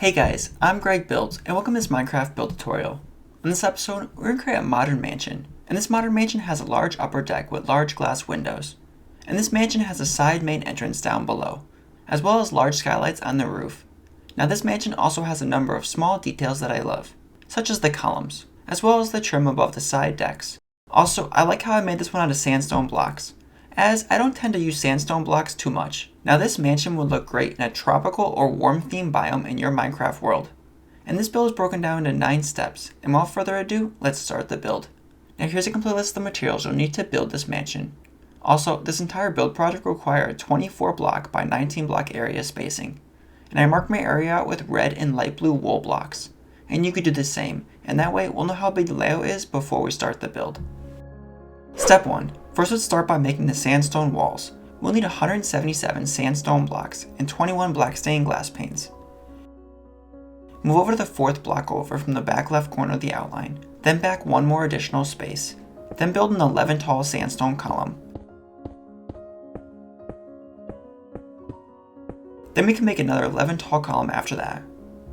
Hey guys, I'm Greg Builds, and welcome to this Minecraft build tutorial. In this episode, we're going to create a modern mansion, and this modern mansion has a large upper deck with large glass windows. And this mansion has a side main entrance down below, as well as large skylights on the roof. Now this mansion also has a number of small details that I love, such as the columns, as well as the trim above the side decks. Also, I like how I made this one out of sandstone blocks, as I don't tend to use sandstone blocks too much. Now this mansion would look great in a tropical or warm themed biome in your Minecraft world. And this build is broken down into 9 steps, and without further ado, let's start the build. Now here's a complete list of the materials you'll need to build this mansion. Also, this entire build project will require a 24 block by 19 block area spacing. And I marked my area out with red and light blue wool blocks. And you could do the same, and that way we'll know how big the layout is before we start the build. Step 1. First, let's start by making the sandstone walls. We'll need 177 sandstone blocks and 21 black stained glass panes. Move over to the 4th block over from the back left corner of the outline, then back one more additional space. Then build an 11 tall sandstone column. Then we can make another 11 tall column after that.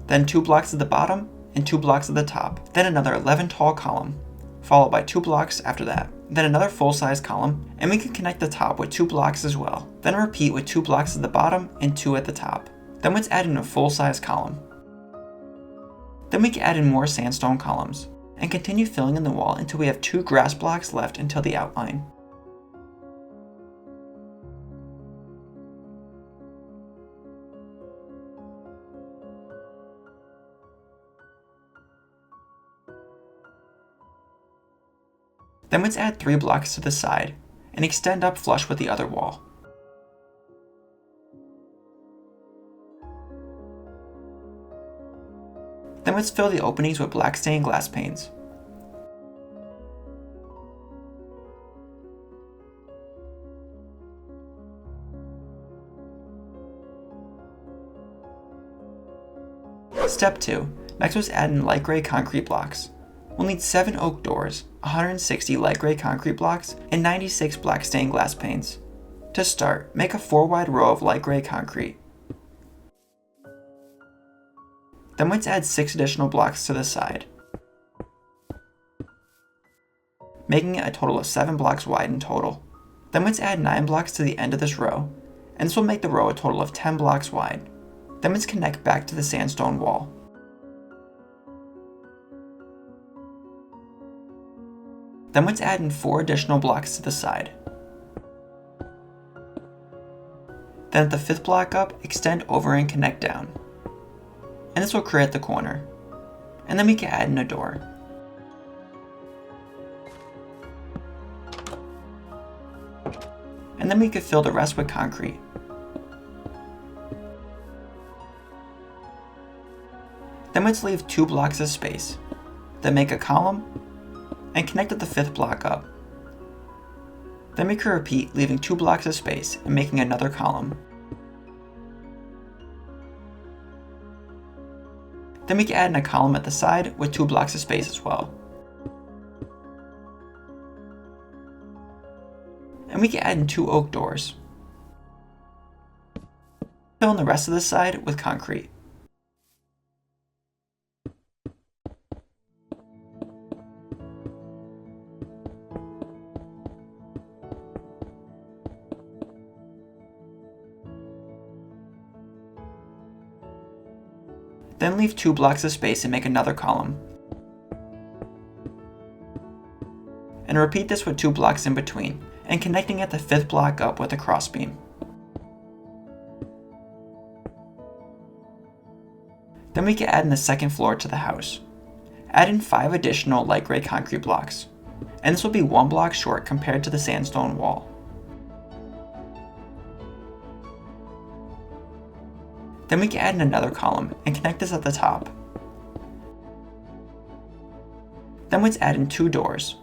Then 2 blocks at the bottom and 2 blocks at the top. Then another 11 tall column, followed by 2 blocks after that. Then another full-size column, and we can connect the top with 2 blocks as well. Then repeat with 2 blocks at the bottom and 2 at the top. Then let's add in a full-size column. Then we can add in more sandstone columns, and continue filling in the wall until we have 2 grass blocks left until the outline. Then let's add 3 blocks to the side, and extend up flush with the other wall. Then let's fill the openings with black stained glass panes. Step 2. Next let's add in light gray concrete blocks. We'll need 7 oak doors, 160 light gray concrete blocks, and 96 black stained glass panes. To start, make a 4 wide row of light gray concrete. Then let's add 6 additional blocks to the side, making it a total of 7 blocks wide in total. Then let's add 9 blocks to the end of this row, and this will make the row a total of 10 blocks wide. Then let's connect back to the sandstone wall. Then let's add in 4 additional blocks to the side. Then at the 5th block up, extend over and connect down. And this will create the corner. And then we can add in a door. And then we could fill the rest with concrete. Then let's leave 2 blocks of space. Then make a column, and connect at the 5th block up. Then we can repeat, leaving 2 blocks of space and making another column. Then we can add in a column at the side with 2 blocks of space as well. And we can add in 2 oak doors. Fill in the rest of the side with concrete. Then leave 2 blocks of space and make another column. And repeat this with 2 blocks in between, and connecting at the 5th block up with a crossbeam. Then we can add in the 2nd floor to the house. Add in 5 additional light gray concrete blocks, and this will be 1 block short compared to the sandstone wall. Then we can add in another column and connect this at the top. Then let's add in 2 doors.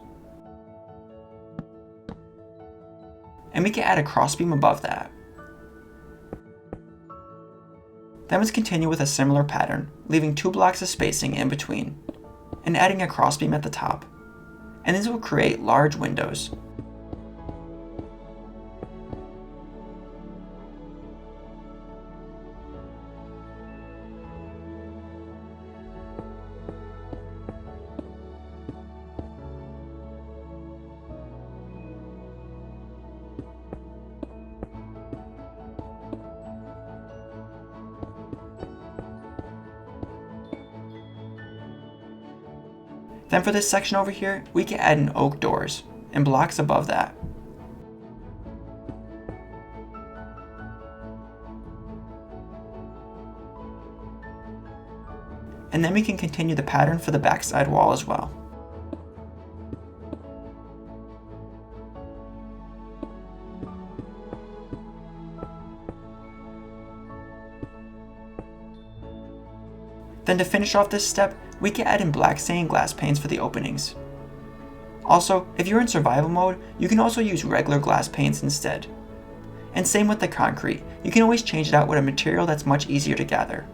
And we can add a crossbeam above that. Then let's continue with a similar pattern, leaving 2 blocks of spacing in between, and adding a crossbeam at the top. And this will create large windows. Then for this section over here, we can add in oak doors and blocks above that. And then we can continue the pattern for the backside wall as well. Then to finish off this step, we can add in black stained glass panes for the openings. Also, if you're in survival mode, you can also use regular glass panes instead. And same with the concrete, you can always change it out with a material that's much easier to gather.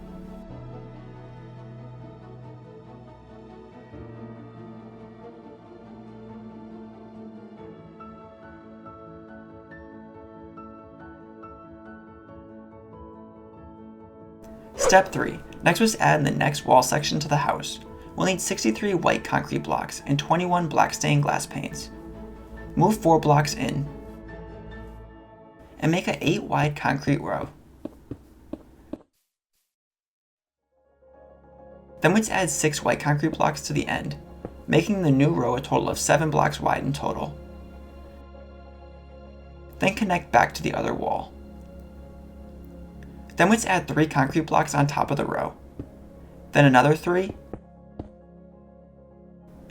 Step 3. Next was add in the next wall section to the house. We'll need 63 white concrete blocks and 21 black stained glass panes. Move 4 blocks in and make an 8 wide concrete row. Then let's add 6 white concrete blocks to the end, making the new row a total of 7 blocks wide in total. Then connect back to the other wall. Then let's add 3 concrete blocks on top of the row. Then another 3,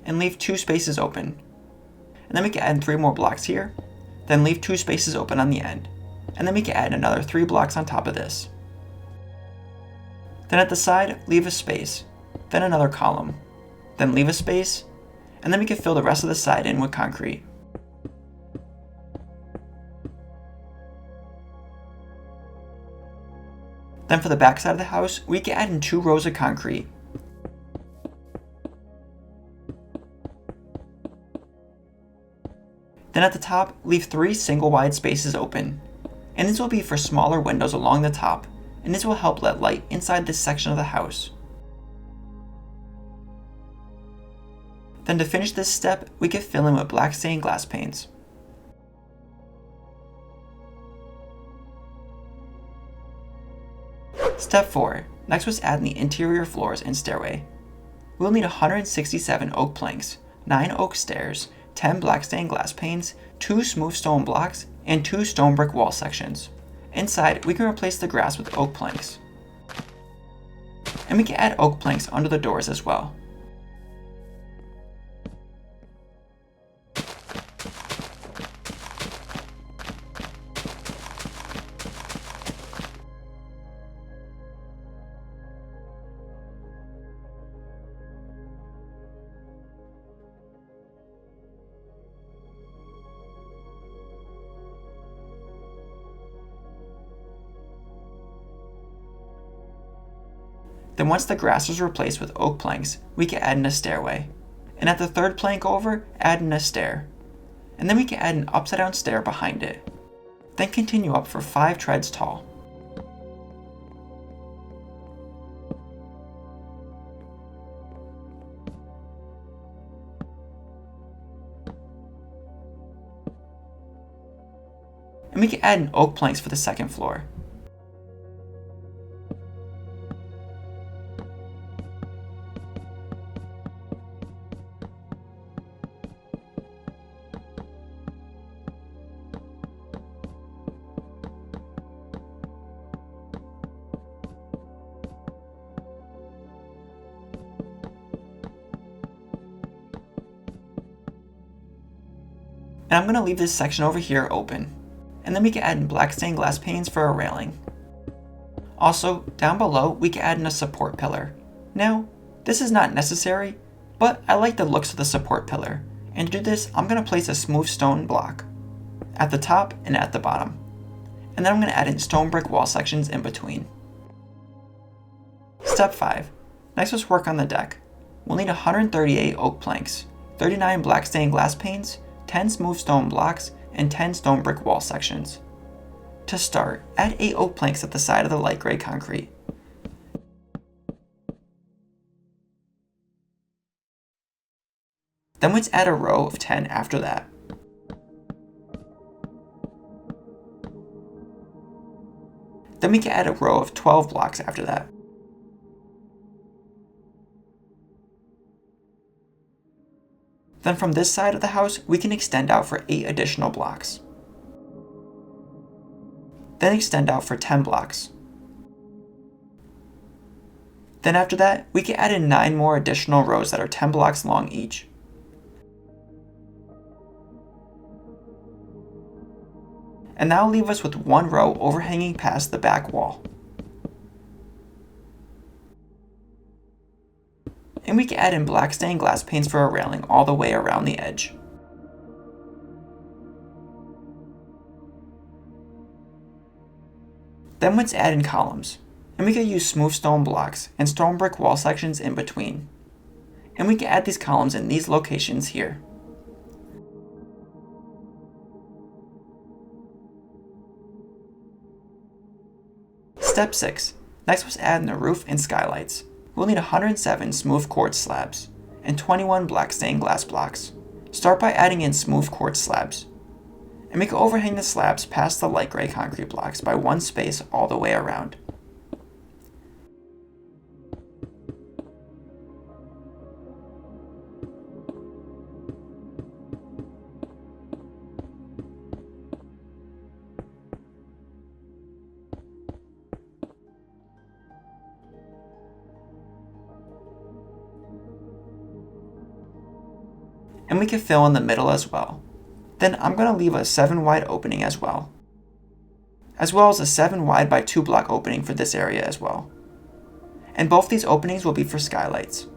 and leave 2 spaces open. And then we can add 3 more blocks here, then leave 2 spaces open on the end. And then we can add another 3 blocks on top of this. Then at the side, leave a space, then another column, then leave a space, and then we can fill the rest of the side in with concrete. Then for the back side of the house, we can add in 2 rows of concrete. Then at the top, leave 3 single wide spaces open. And this will be for smaller windows along the top, and this will help let light inside this section of the house. Then to finish this step, we can fill in with black stained glass panes. Step 4. Next was add in the interior floors and stairway. We'll need 167 oak planks, 9 oak stairs, 10 black stained glass panes, 2 smooth stone blocks, and 2 stone brick wall sections. Inside, we can replace the grass with oak planks. And we can add oak planks under the doors as well. Then once the grass is replaced with oak planks, we can add in a stairway. And at the 3rd plank over, add in a stair. And then we can add an upside down stair behind it. Then continue up for 5 treads tall. And we can add in oak planks for the 2nd floor. And I'm going to leave this section over here open. And then we can add in black stained glass panes for a railing. Also, down below, we can add in a support pillar. Now, this is not necessary, but I like the looks of the support pillar. And to do this, I'm going to place a smooth stone block at the top and at the bottom. And then I'm going to add in stone brick wall sections in between. Step 5. Next, let's work on the deck. We'll need 138 oak planks, 39 black stained glass panes, 10 smooth stone blocks, and 10 stone brick wall sections. To start, add 8 oak planks at the side of the light gray concrete. Then let's add a row of 10 after that. Then we can add a row of 12 blocks after that. Then from this side of the house, we can extend out for 8 additional blocks. Then extend out for 10 blocks. Then after that, we can add in 9 more additional rows that are 10 blocks long each. And that'll leave us with 1 row overhanging past the back wall. And we can add in black stained glass panes for a railing all the way around the edge. Then let's add in columns, and we can use smooth stone blocks and stone brick wall sections in between. And we can add these columns in these locations here. Step 6. Next was add in the roof and skylights. We'll need 107 smooth quartz slabs and 21 black stained glass blocks. Start by adding in smooth quartz slabs. And we can overhang the slabs past the light gray concrete blocks by 1 space all the way around. And we can fill in the middle as well. Then I'm going to leave a 7 wide opening as well as a 7 wide by 2 block opening for this area as well. And both these openings will be for skylights.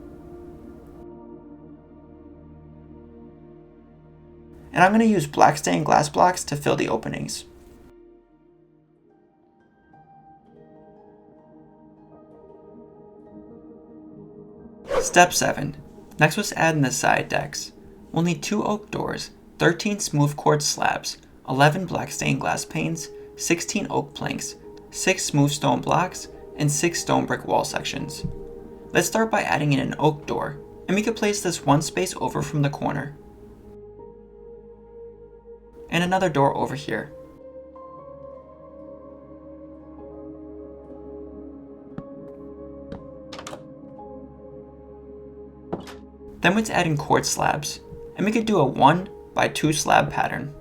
And I'm going to use black stained glass blocks to fill the openings. Step 7. Next was add in the side decks. We'll need 2 oak doors, 13 smooth quartz slabs, 11 black stained glass panes, 16 oak planks, 6 smooth stone blocks, and 6 stone brick wall sections. Let's start by adding in an oak door, and we can place this 1 space over from the corner. And another door over here. Then let's add in quartz slabs, and we could do a 1 by 2 slab pattern.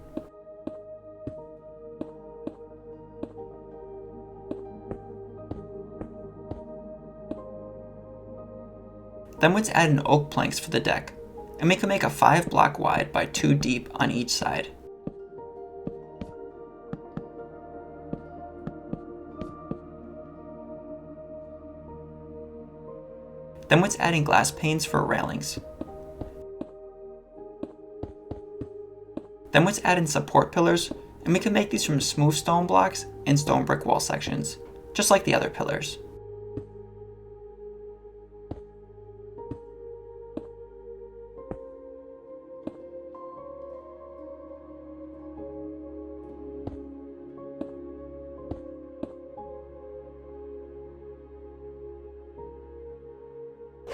Then let's add in oak planks for the deck, and we can make a 5 block wide by 2 deep on each side. Then let's add in glass panes for railings. Then let's add in support pillars, and we can make these from smooth stone blocks and stone brick wall sections, just like the other pillars.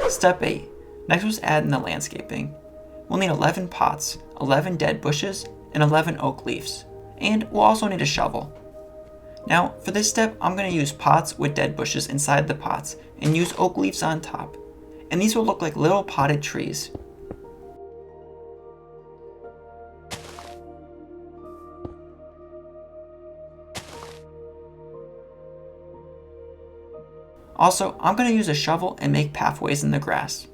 Step 8. Next was add in the landscaping. We'll need 11 pots, 11 dead bushes, and 11 oak leaves. And we'll also need a shovel. Now, for this step, I'm going to use pots with dead bushes inside the pots and use oak leaves on top. And these will look like little potted trees. Also, I'm going to use a shovel and make pathways in the grass.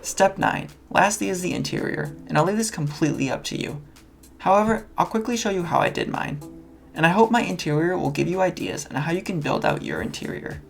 Step 9. Lastly is the interior, and I'll leave this completely up to you. However, I'll quickly show you how I did mine, and I hope my interior will give you ideas on how you can build out your interior.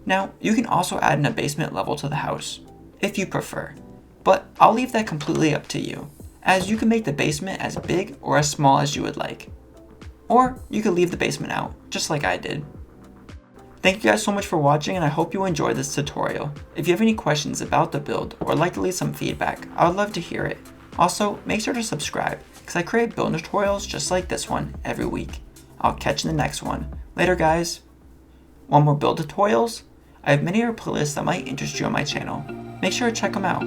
Now, you can also add in a basement level to the house, if you prefer, but I'll leave that completely up to you, as you can make the basement as big or as small as you would like. Or you could leave the basement out, just like I did. Thank you guys so much for watching, and I hope you enjoyed this tutorial. If you have any questions about the build or like to leave some feedback, I would love to hear it. Also, make sure to subscribe, because I create build tutorials just like this one every week. I'll catch you in the next one. Later guys! Want more build tutorials? I have many other playlists that might interest you on my channel. Make sure to check them out.